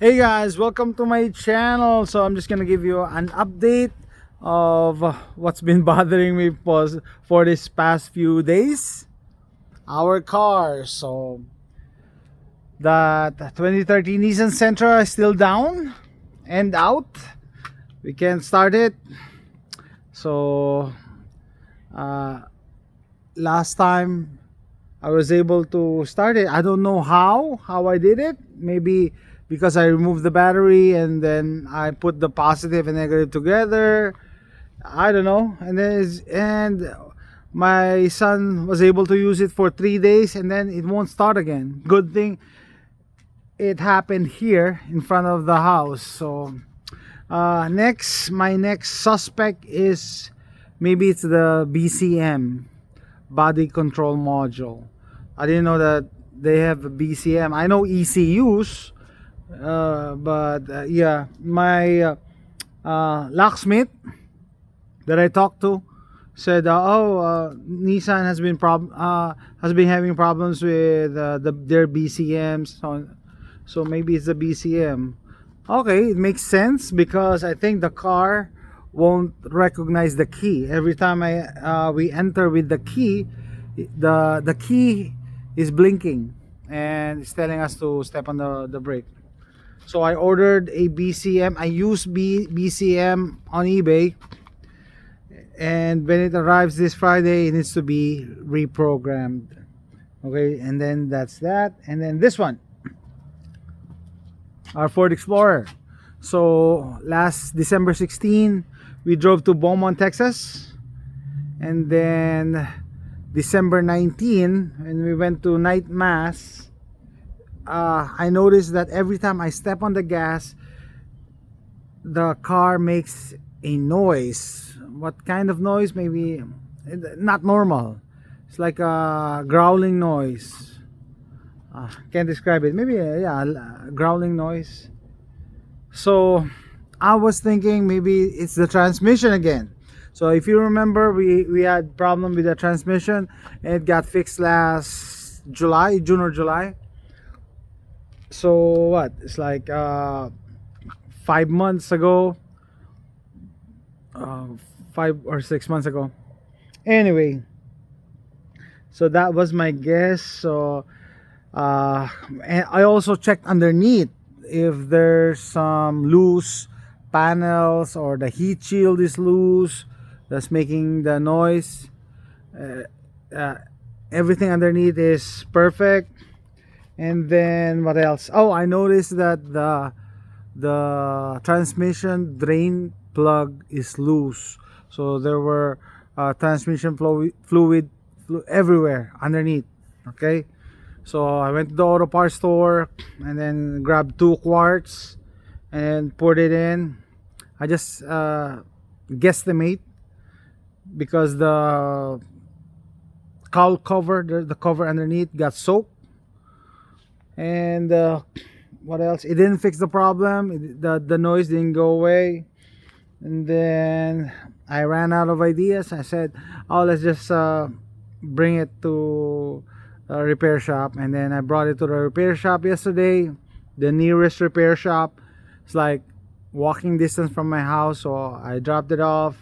Hey guys, welcome to my channel. So I'm just gonna give you an update of what's been bothering me for this past few days. Our car. So that 2013 Nissan Sentra is still down and out. We can't start it. So uh, last time I was able to start it. I don't know how I did it. Maybe because I removed the battery and then I put the positive and negative together. I don't know. And my son was able to use it for 3 days and then it won't start again. Good thing it happened here in front of the house. So my next suspect is maybe it's the BCM, body control module. I didn't know that they have a BCM. I know ECUs, but yeah, my locksmith that I talked to said, Nissan has been having problems with their BCMs. So maybe it's the BCM. Okay, it makes sense because I think the car won't recognize the key every time we enter with the key. The key is blinking and it's telling us to step on the brake. So I ordered a BCM. I used BCM on eBay, and when it arrives this Friday, it needs to be reprogrammed. Okay, and then that's that. And then this one, our Ford Explorer. So last December 16, we drove to Beaumont, Texas, and then December 19, when we went to night mass, I noticed that every time I step on the gas, the car makes a noise. What kind of noise? Maybe not normal. It's like a growling noise. Can't describe it. Maybe yeah, a growling noise. So I was thinking maybe it's the transmission again. So if you remember, we had problem with the transmission and it got fixed last July, June or July. So what? It's like 5 months ago, uh, 5 or 6 months ago. Anyway, so that was my guess. So and I also checked underneath if there's some loose panels or the heat shield is loose that's making the noise. uh, uh, Everything underneath is perfect. And then what else? Oh, I noticed that the transmission drain plug is loose. So there were transmission fluid everywhere underneath. Okay, so I went to the auto parts store and then grabbed 2 quarts and poured it in. I just guesstimate because the cowl cover, the cover underneath got soaked. And what else? It didn't fix the problem. The noise didn't go away. And then I ran out of ideas. I said, "Oh, let's just bring it to a repair shop." And then I brought it to the repair shop yesterday. The nearest repair shop, it's like walking distance from my house. So I dropped it off,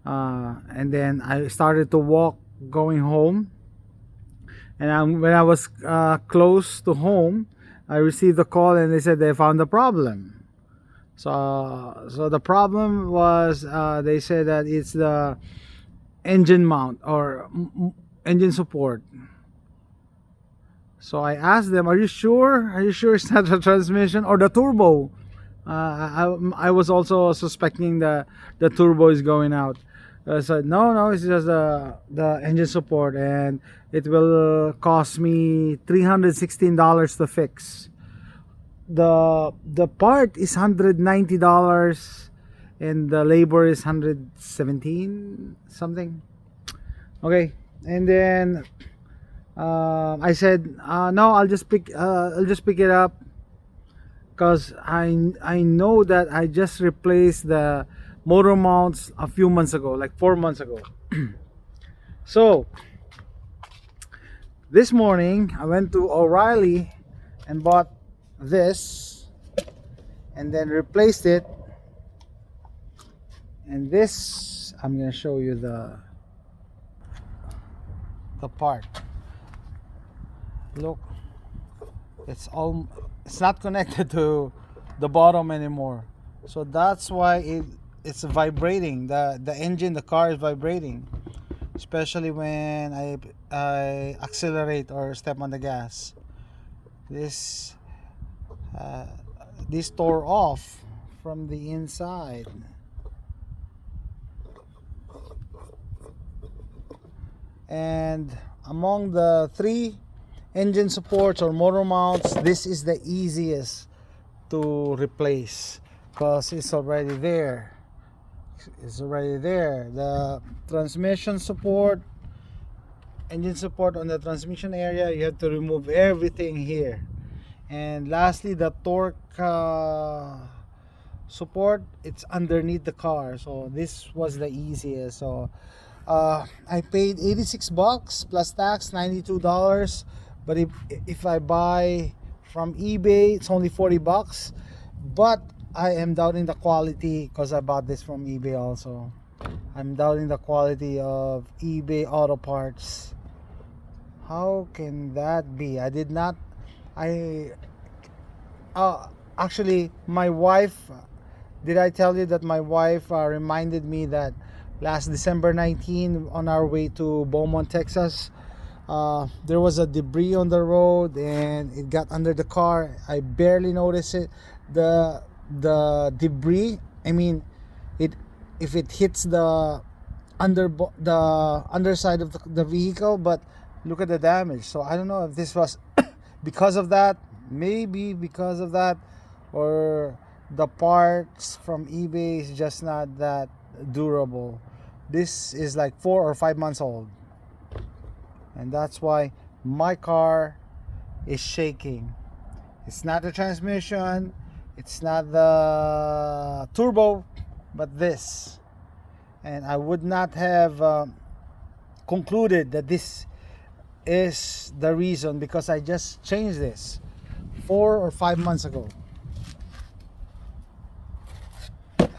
and then I started to walk going home. And when I was close to home, I received a call and they said they found the problem. So the problem was, they said that it's the engine mount or engine support. So I asked them, "Are you sure? Are you sure it's not the transmission or the turbo?" I was also suspecting the turbo is going out. So no, it's just the engine support, and it will cost me $316 to fix. The part is $190, and the labor is 117 something. Okay, and then I said, no, I'll just pick it up because I know that I just replaced the motor mounts a few months ago, like 4 months ago. So this morning I went to O'Reilly and bought this. and then replaced it. And this, I'm gonna show you the part. Look, it's not connected to the bottom anymore, so that's why it's vibrating. The engine, the car is vibrating, especially when I accelerate or step on the gas. This tore off from the inside. And among the 3 engine supports or motor mounts, this is the easiest to replace because it's already there. The transmission support, engine support on the transmission area, you have to remove everything here. And lastly, the torque support, it's underneath the car. So this was the easiest. So I paid $86 plus tax, $92. But if I buy from eBay, it's only $40. But I am doubting the quality because I bought this from eBay also. I'm doubting the quality of eBay auto parts. How can that be? Actually, my wife, did I tell you that my wife reminded me that last December 19, on our way to Beaumont, Texas, there was a debris on the road and it got under the car. I barely noticed it. The debris, I mean, if it hits the underside of the vehicle, but look at the damage. So I don't know if this was because of that, maybe because of that, or the parts from eBay is just not that durable. This is like 4 or 5 months old, and that's why my car is shaking. It's not the transmission, it's not the turbo, but this. And I would not have concluded that this is the reason because I just changed this 4 or 5 months ago.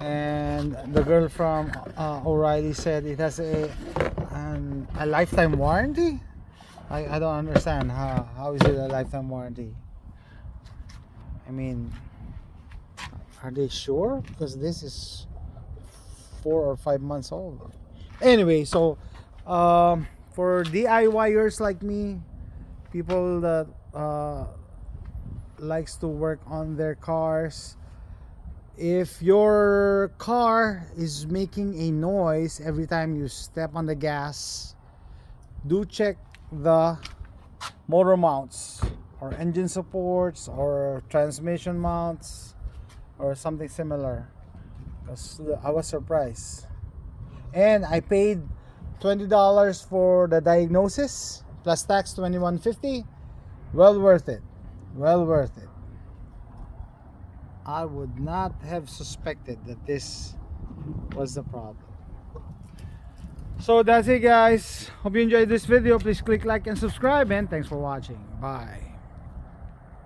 And the girl from O'Reilly said it has a lifetime warranty. I don't understand how is it a lifetime warranty. I mean, are they sure? Because this is 4 or 5 months old. Anyway, so for DIYers like me, people that likes to work on their cars, if your car is making a noise every time you step on the gas, do check the motor mounts or engine supports or transmission mounts or something similar, because I was surprised. And I paid $20 for the diagnosis plus tax, $21.50. Well worth it. I would not have suspected that this was the problem. So that's it, guys. Hope you enjoyed this video. Please click like and subscribe, and thanks for watching. Bye.